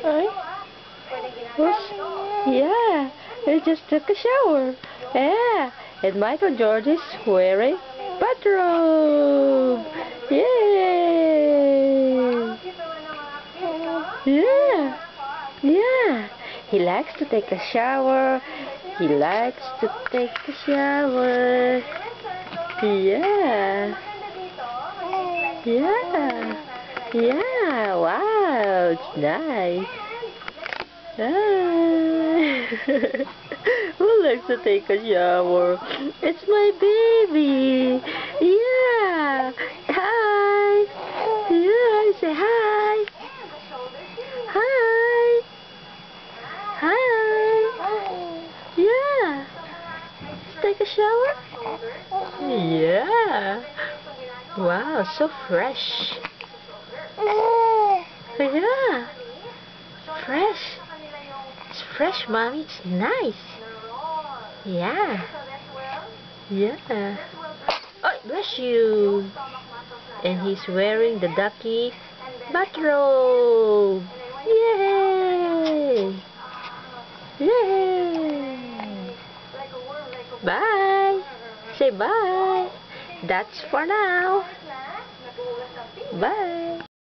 Ay. Yeah, he just took a shower. Yeah, and Michael George is wearing bathrobe. Yay! Yeah, yeah. He likes to take a shower. He likes to take a shower. Yeah. Yeah. Yeah. Wow, it's nice. Ah. Who likes to take a shower? It's my baby. Yeah. Hi. Yeah, say hi. Hi. Hi. Yeah. Take a shower? Yeah. Wow, so fresh. Yeah. Fresh. It's fresh, Mommy. It's nice. Yeah. Yeah. Oh, bless you. And he's wearing the ducky bathrobe. Yay! Yay! Bye. Say bye. That's for now. Bye.